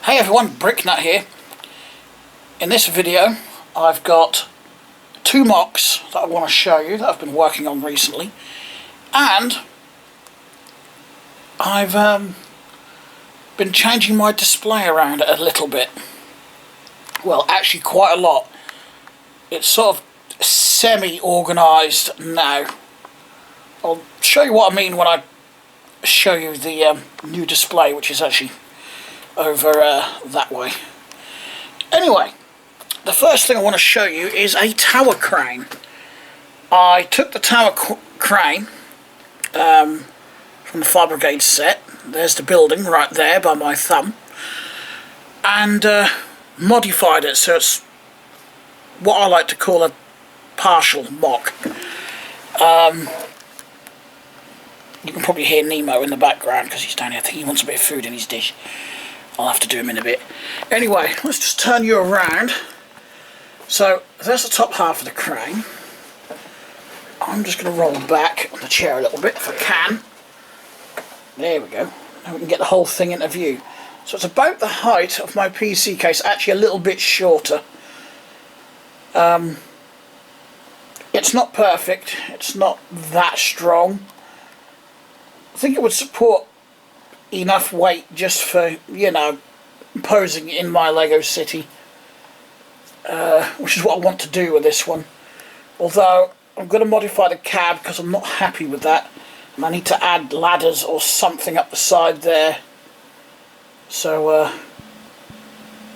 Hey everyone, Bricknut here. In this video I've got two MOCs that I want to show you that I've been working on recently, and I've been changing my display around a little bit. Well, actually quite a lot. It's sort of semi-organised now. I'll show you what I mean when I show you the new display, which is actually over that way. Anyway, the first thing I want to show you is a tower crane. I took the tower crane from the Fire Brigade set. There's the building right there by my thumb, and modified it so it's what I like to call a partial MOC. You can probably hear Nemo in the background because he's down here. I think he wants a bit of food in his dish. I'll have to do him in a bit. Anyway, let's just turn you around. So there's the top half of the crane. I'm just going to roll back on the chair a little bit if I can. There we go. Now we can get the whole thing into view. So it's about the height of my PC case, actually a little bit shorter. It's not perfect. It's not that strong. I think it would support enough weight just for, you know, posing in my Lego city, which is what I want to do with this one. Although I'm going to modify the cab because I'm not happy with that, and I need to add ladders or something up the side there, so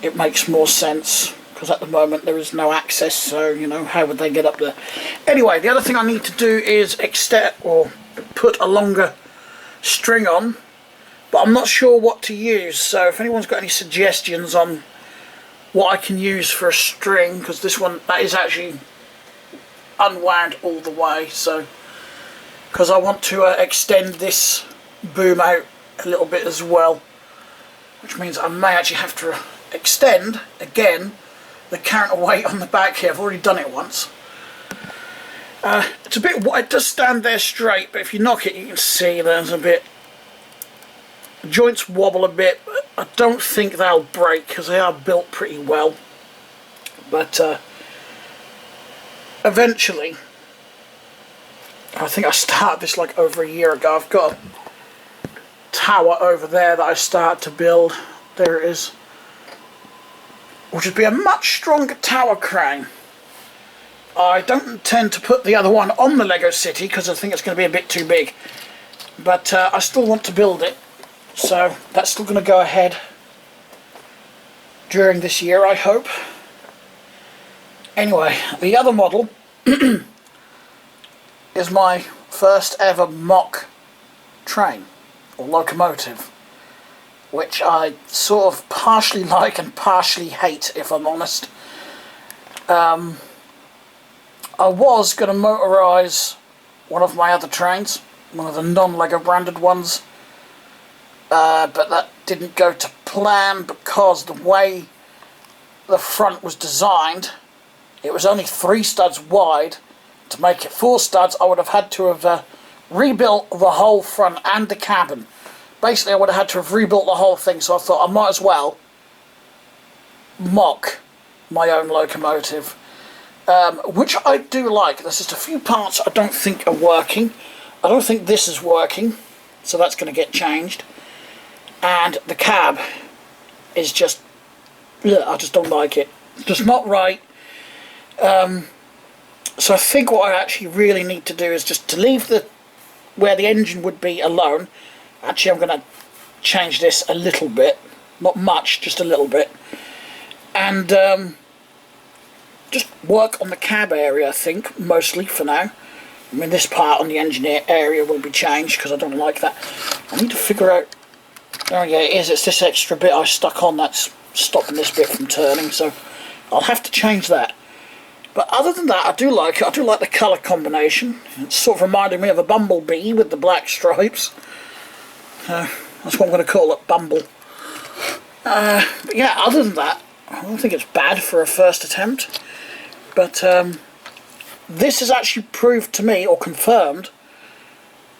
it makes more sense, because at the moment there is no access, so you know, how would they get up there? Anyway, the other thing I need to do is extend or put a longer string on, but I'm not sure what to use, so if anyone's got any suggestions on what I can use for a string, because this one, that is actually unwound all the way, so because I want to extend this boom out a little bit as well, which means I may actually have to extend again the counterweight on the back here. I've already done it once. It's a bit, it does stand there straight, but if you knock it you can see there's a bit, the joints wobble a bit, but I don't think they'll break because they are built pretty well. But eventually, I think I started this like over a year ago. I've got a tower over there that I started to build. There it is, which would be a much stronger tower crane. I don't intend to put the other one on the Lego City because I think it's going to be a bit too big, but I still want to build it, so that's still going to go ahead during this year, I hope. Anyway, the other model is my first ever MOC train or locomotive, which I sort of partially like and partially hate, if I'm honest. I was going to motorise one of my other trains, one of the non-Lego branded ones, but that didn't go to plan because the way the front was designed, it was only 3 studs wide. To make it 4 studs, I would have had to have rebuilt the whole front and the cabin. Basically, I would have had to have rebuilt the whole thing, so I thought I might as well MOC my own locomotive. Which I do like. There's just a few parts I don't think are working. I don't think this is working, so that's going to get changed. And the cab is just, I just don't like it. It's just not right. So I think what I actually really need to do is just to leave the where the engine would be alone. Actually, I'm going to change this a little bit, not much, just a little bit, and just work on the cab area, I think, mostly for now. I mean, this part on the engine area will be changed because I don't like that. I need to figure out, oh yeah, it is, it's this extra bit I stuck on that's stopping this bit from turning, so I'll have to change that. But other than that, I do like it. I do like the colour combination. It's sort of reminding me of a bumblebee with the black stripes. That's what I'm going to call it, Bumble. But yeah, other than that, I don't think it's bad for a first attempt. But this has actually proved to me, or confirmed,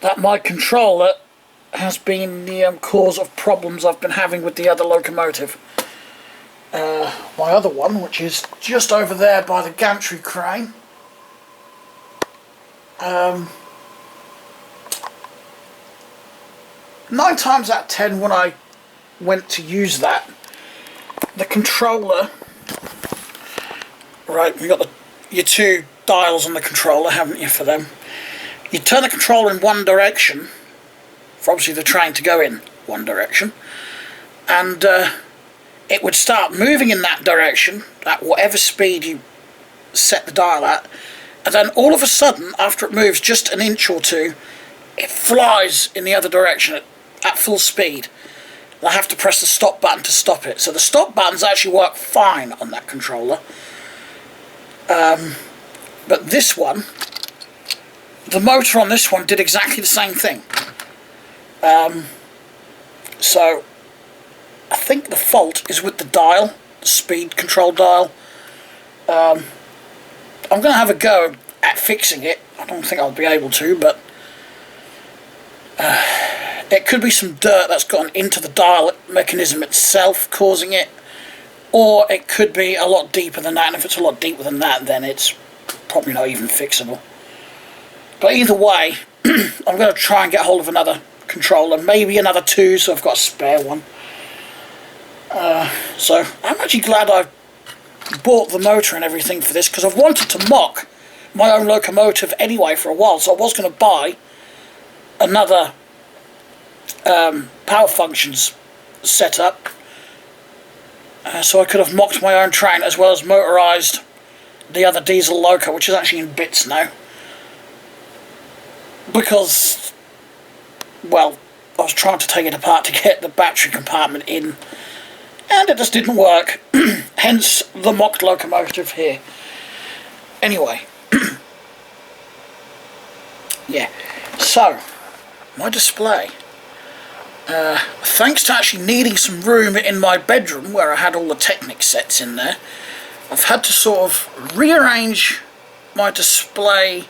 that my controller has been the cause of problems I've been having with the other locomotive. my other one, which is just over there by the gantry crane. 9 times out of 10 when I went to use that, the controller, right, you got your 2 dials on the controller, haven't you, for them? You turn the controller in one direction, for obviously the train to go in one direction, and it would start moving in that direction at whatever speed you set the dial at, and then all of a sudden, after it moves just an inch or two, it flies in the other direction at full speed. I have to press the stop button to stop it. So the stop buttons actually work fine on that controller. But this one, the motor on this one did exactly the same thing. So I think the fault is with the dial, the speed control dial. I'm going to have a go at fixing it. I don't think I'll be able to, but it could be some dirt that's gotten into the dial mechanism itself causing it, or it could be a lot deeper than that, and if it's a lot deeper than that, then it's probably not even fixable. But either way, I'm going to try and get hold of another controller, maybe another 2, so I've got a spare one. So I'm actually glad I bought the motor and everything for this, because I've wanted to mock my own locomotive anyway for a while, so I was going to buy another power functions setup, so I could have mocked my own train as well as motorised the other diesel loco, which is actually in bits now, because, well, I was trying to take it apart to get the battery compartment in, and it just didn't work. Hence the mocked locomotive here. Anyway, yeah, so my display, thanks to actually needing some room in my bedroom where I had all the Technic sets in there, I've had to sort of rearrange my display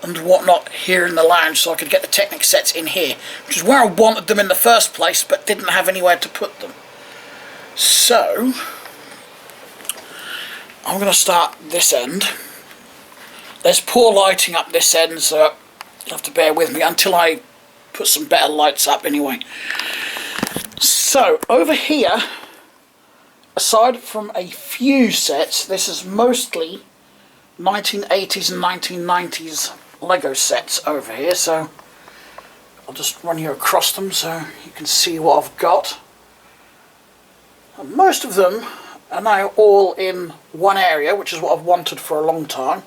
and whatnot here in the lounge so I could get the Technic sets in here, which is where I wanted them in the first place but didn't have anywhere to put them. So I'm going to start this end. There's poor lighting up this end, so you'll have to bear with me until I put some better lights up anyway. So over here, aside from a few sets, this is mostly 1980s and 1990s Lego sets over here, so I'll just run you across them so you can see what I've got. And most of them are now all in one area, which is what I've wanted for a long time.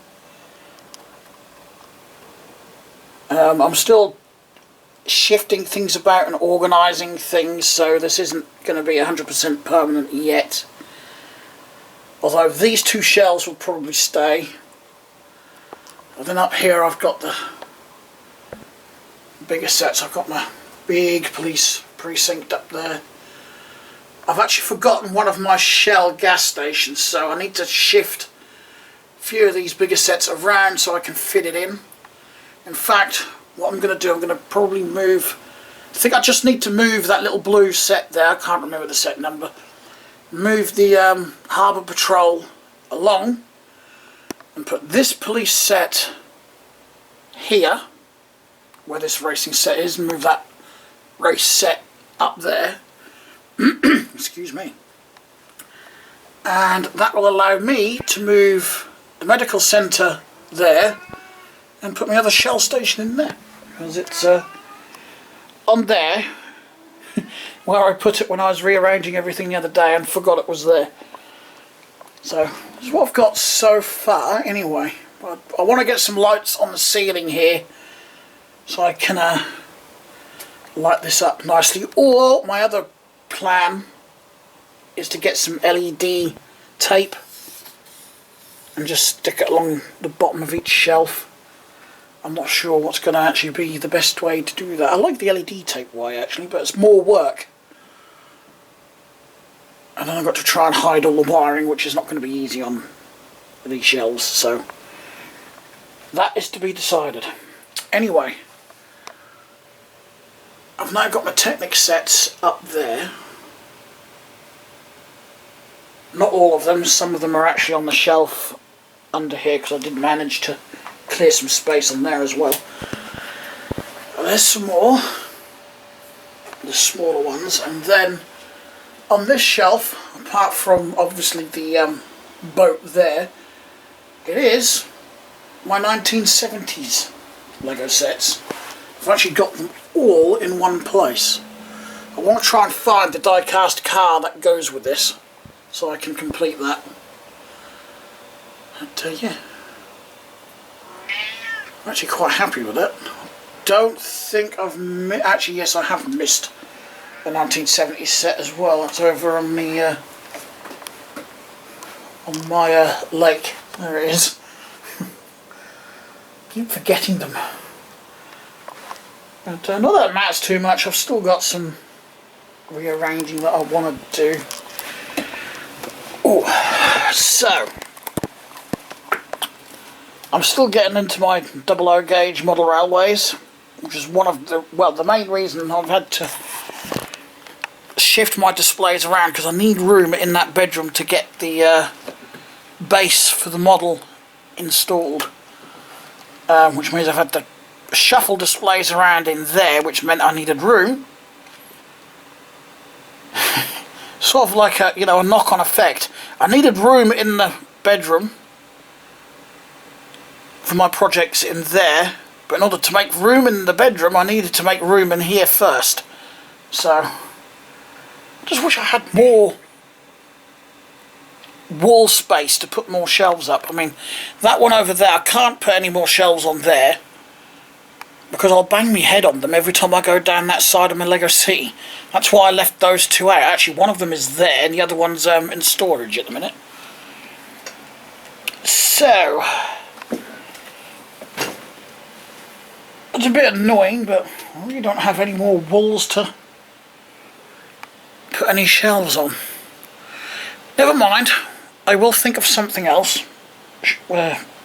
I'm still shifting things about and organising things, so this isn't going to be 100% permanent yet. Although these 2 shelves will probably stay. And then up here I've got the bigger sets. I've got my big police precinct up there. I've actually forgotten one of my Shell gas stations, so I need to shift a few of these bigger sets around so I can fit it in. In fact, what I'm going to do, I'm going to probably move, I think I just need to move that little blue set there, I can't remember the set number, move the Harbour Patrol along and put this police set here, where this racing set is, and move that race set up there. Excuse me. And that will allow me to move the medical centre there and put my other Shell station in there, because it's on there where I put it when I was rearranging everything the other day and forgot it was there. So this is what I've got so far anyway. But I want to get some lights on the ceiling here so I can light this up nicely. Or my other plan is to get some LED tape and just stick it along the bottom of each shelf. I'm not sure what's going to actually be the best way to do that. I like the LED tape way actually, but it's more work. And then I've got to try and hide all the wiring, which is not going to be easy on these shelves, so that is to be decided. Anyway, I've now got my Technic sets up there. not all of them, some of them are actually on the shelf under here because I did manage to clear some space on there as well. There's some more, the smaller ones, and then on this shelf, apart from obviously the boat there, it is my 1970s Lego sets. I've actually got them all in one place. I want to try and find the die-cast car that goes with this, so I can complete that. And yeah, I'm actually quite happy with it. Don't think I've actually, yes, I have missed the 1970s set as well. That's over on the on my lake. There it is. Keep forgetting them. But not that it matters too much. I've still got some rearranging that I want to do. Oh, so I'm still getting into my 00 gauge model railways, which is one of the, well, the main reason I've had to shift my displays around, because I need room in that bedroom to get the base for the model installed, which means I've had to shuffle displays around in there, which meant I needed room. Sort of like a, you know, a knock-on effect. I needed room in the bedroom for my projects in there, but in order to make room in the bedroom I needed to make room in here first. So I just wish I had more wall space to put more shelves up. I mean, that one over there, I can't put any more shelves on there because I'll bang my head on them every time I go down that side of my Lego City. That's why I left those two out. Actually, one of them is there and the other one's in storage at the minute. So it's a bit annoying, but I really don't have any more walls to put any shelves on. Never mind, I will think of something else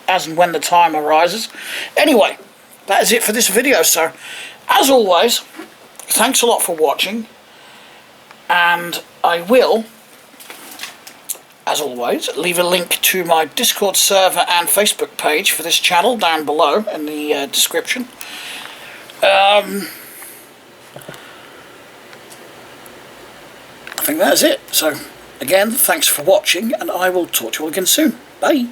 as and when the time arises. Anyway, that is it for this video. So, as always, thanks a lot for watching, and I will, as always, leave a link to my Discord server and Facebook page for this channel down below in the description. I think that's it. So, again, thanks for watching, and I will talk to you all again soon. Bye!